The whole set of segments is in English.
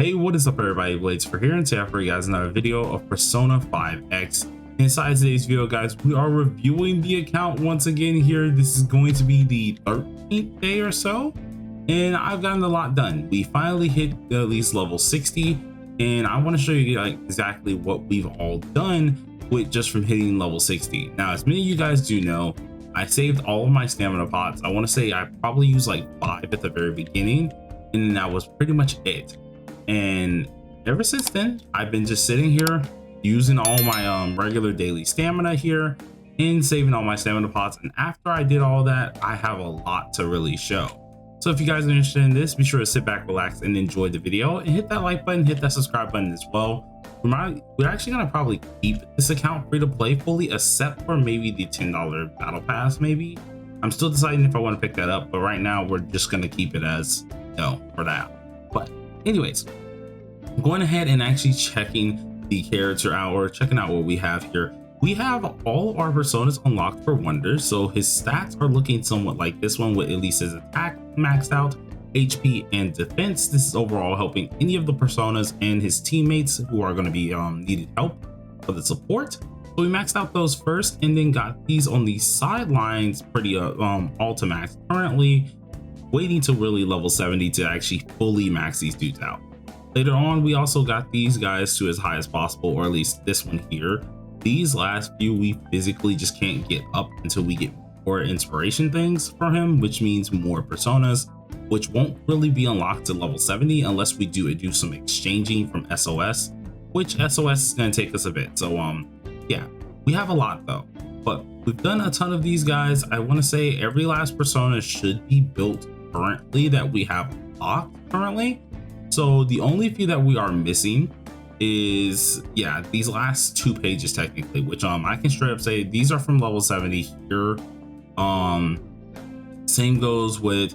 Hey, what is up everybody, Blades for here, and today I have for you guys another video of Persona 5X. Inside today's video, guys, we are reviewing the account once again here. This is going to be the 13th day or so, and I've gotten a lot done. We finally hit at least level 60, and I want to show you like exactly what we've all done with just from hitting level 60. Now, as many of you guys do know, I saved all of my stamina pots. I want to say I probably used like 5 at the very beginning, and then that was pretty much it. And ever since then, I've been just sitting here using all my regular daily stamina here and saving all my stamina pots. And after I did all that, I have a lot to really show. So if you guys are interested in this, be sure to sit back, relax, and enjoy the video, and hit that like button, hit that subscribe button as well. We're actually gonna probably keep this account free to play fully, except for maybe the $10 battle pass. Maybe I'm still deciding if I want to pick that up, but right now we're just gonna keep it as for that. But anyways, I'm going ahead and actually checking the character out, or checking out what we have here. We have all of our personas unlocked for Wonders, so his stats are looking somewhat like this one, with at least his attack maxed out, HP, and defense. This is overall helping any of the personas and his teammates who are going to be needed help for the support. So we maxed out those first, and then got these on the sidelines pretty all to max. Currently waiting to really level 70 to actually fully max these dudes out. Later on, we also got these guys to as high as possible, or at least this one here. These last few we physically just can't get up until we get more inspiration things for him, which means more personas, which won't really be unlocked to level 70 unless we do some exchanging from SOS, which SOS is going to take us a bit. So yeah, we have a lot though, but we've done a ton of these guys. I want to say every last persona should be built currently that we have unlocked currently. So the only few that we are missing is, yeah, these last 2 pages technically, which I can straight up say these are from level 70 here. Same goes with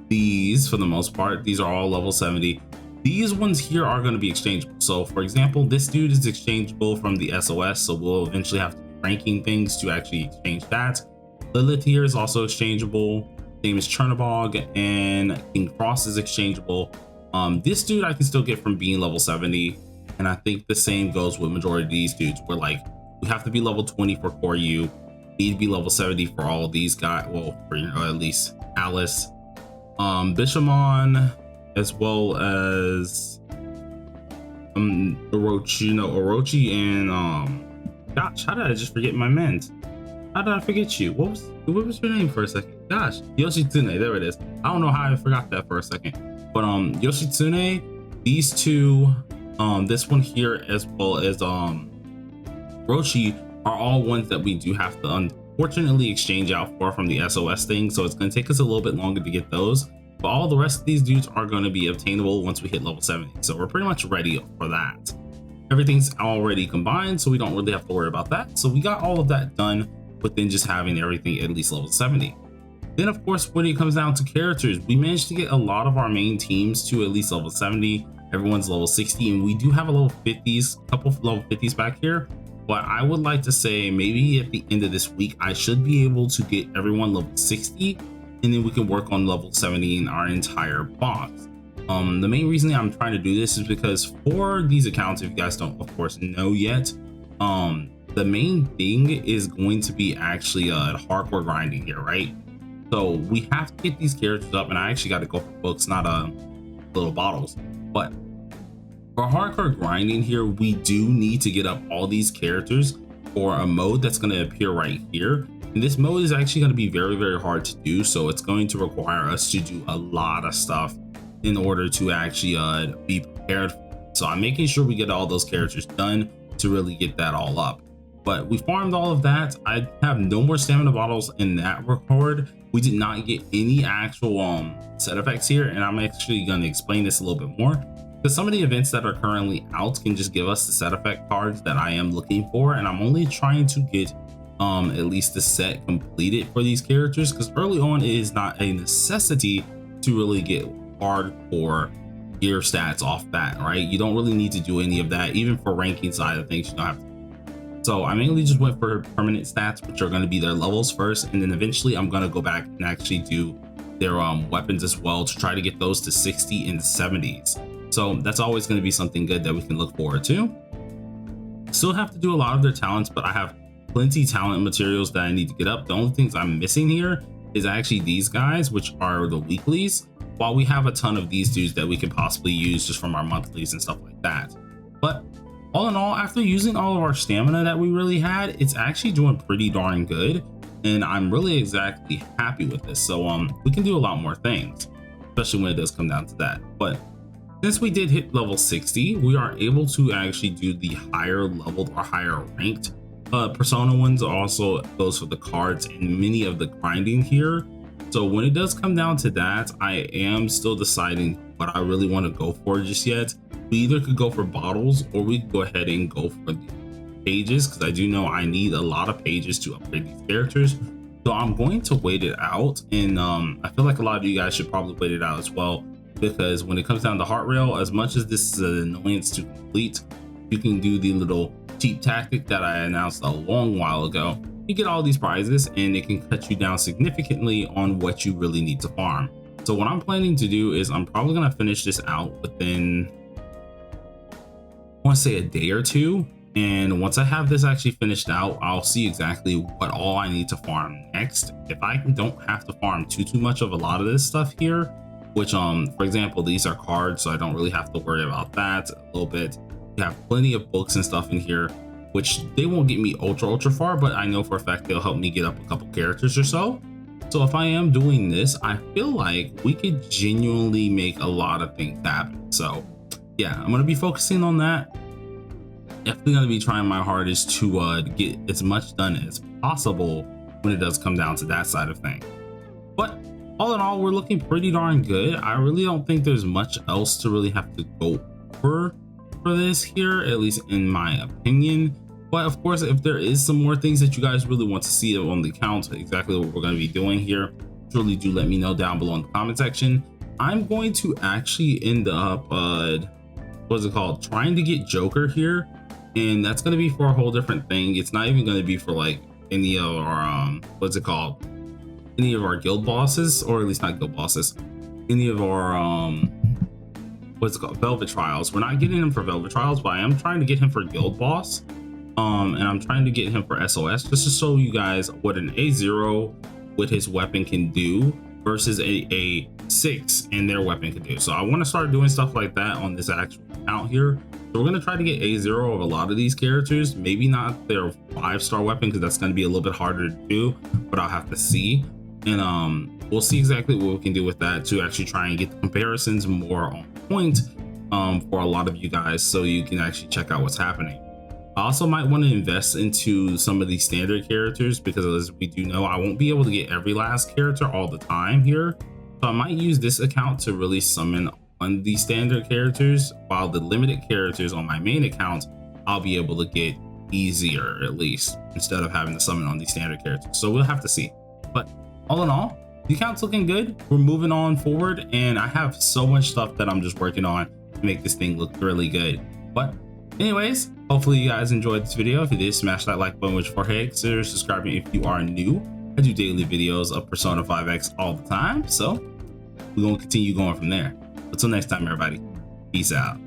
these for the most part. These are all level 70. These ones here are going to be exchangeable. So for example, this dude is exchangeable from the SOS, so we'll eventually have to be ranking things to actually exchange that. Lilith here is also exchangeable. Same as Chernobog, and King Frost is exchangeable. This dude I can still get from being level 70, and I think the same goes with majority of these dudes. We're like, we have to be level 20 for Koryu, need to be level 70 for all of these guys, well, for at least Alice, Bishamon, as well as Orochi, and gosh, how did I just forget my men? How did I forget you? What was your name for a second? Gosh, Yoshitsune, there it is. I don't know how I forgot that for a second. But Yoshitsune, these two, this one here, as well as Roshi, are all ones that we do have to unfortunately exchange out for from the SOS thing. So it's going to take us a little bit longer to get those. But all the rest of these dudes are going to be obtainable once we hit level 70. So we're pretty much ready for that. Everything's already combined, so we don't really have to worry about that. So we got all of that done within just having everything at least level 70. Then of course, when it comes down to characters, we managed to get a lot of our main teams to at least level 70. Everyone's level 60, and we do have a level 50s, a couple of level 50s back here. But I would like to say maybe at the end of this week, I should be able to get everyone level 60, and then we can work on level 70 in our entire box. The main reason I'm trying to do this is because for these accounts, if you guys don't of course know yet, the main thing is going to be actually hardcore grinding here, right? So we have to get these characters up, and I actually got to go for books, not little bottles. But for hardcore grinding here, we do need to get up all these characters for a mode that's going to appear right here. And this mode is actually going to be very, very hard to do. So it's going to require us to do a lot of stuff in order to actually be prepared. So I'm making sure we get all those characters done to really get that all up. But we farmed all of that. I have no more stamina bottles in that record. We did not get any actual set effects here, and I'm actually going to explain this a little bit more, because some of the events that are currently out can just give us the set effect cards that I am looking for, and I'm only trying to get at least the set completed for these characters, because early on it is not a necessity to really get hardcore gear stats off that, right? You don't really need to do any of that. Even for ranking side of things, you don't have to. So I mainly just went for permanent stats, which are going to be their levels first, and then eventually I'm going to go back and actually do their weapons as well to try to get those to 60 and 70s. So that's always going to be something good that we can look forward to. Still have to do a lot of their talents, but I have plenty talent materials that I need to get up. The only things I'm missing here is actually these guys, which are the weeklies, while we have a ton of these dudes that we could possibly use just from our monthlies and stuff like that. But all in all, after using all of our stamina that we really had, it's actually doing pretty darn good, and I'm really exactly happy with this. So we can do a lot more things, especially when it does come down to that. But since we did hit level 60, we are able to actually do the higher leveled or higher ranked persona ones. Also goes for the cards and many of the grinding here. So when it does come down to that, I am still deciding what I really want to go for just yet. We either could go for bottles or we could go ahead and go for the pages, because I do know I need a lot of pages to upgrade these characters. So I'm going to wait it out, and I feel like a lot of you guys should probably wait it out as well, because when it comes down to heart rail, as much as this is an annoyance to complete, you can do the little cheap tactic that I announced a long while ago. You get all these prizes and it can cut you down significantly on what you really need to farm. So what I'm planning to do is I'm probably going to finish this out within, I want to say, a day or two. And once I have this actually finished out, I'll see exactly what all I need to farm next. If I don't have to farm too much of a lot of this stuff here, which for example, these are cards, so I don't really have to worry about that a little bit. You have plenty of books and stuff in here, which they won't get me ultra far, but I know for a fact they'll help me get up a couple characters or so. So if I am doing this, I feel like we could genuinely make a lot of things happen. So yeah, I'm going to be focusing on that. Definitely going to be trying my hardest to get as much done as possible when it does come down to that side of things. But all in all, we're looking pretty darn good. I really don't think there's much else to really have to go over for this here, at least in my opinion. But of course, if there is some more things that you guys really want to see on the account, exactly what we're going to be doing here, surely do let me know down below in the comment section. I'm going to actually end up what's it called, trying to get Joker here, and that's going to be for a whole different thing. It's not even going to be for like any of our what's it called, any of our guild bosses, or at least not guild bosses, any of our what's it called, Velvet Trials. We're not getting him for Velvet Trials, but I am trying to get him for Guild Boss. And I'm trying to get him for SOS, just to show you guys what an A0 with his weapon can do versus a 6 and their weapon can do. So I want to start doing stuff like that on this actual account here. So we're going to try to get A0 of a lot of these characters, maybe not their 5-star weapon, because that's going to be a little bit harder to do, but I'll have to see. And we'll see exactly what we can do with that to actually try and get the comparisons more on point for a lot of you guys, so you can actually check out what's happening. I also might want to invest into some of these standard characters, because as we do know, I won't be able to get every last character all the time here. So I might use this account to really summon on these standard characters, while the limited characters on my main account, I'll be able to get easier, at least, instead of having to summon on these standard characters. So we'll have to see. But all in all, the account's looking good. We're moving on forward, and I have so much stuff that I'm just working on to make this thing look really good. But anyways, hopefully you guys enjoyed this video. If you did, smash that like button, which for hey, consider subscribing if you are new. I do daily videos of Persona 5X all the time, so we're gonna continue going from there. Until next time, everybody, peace out.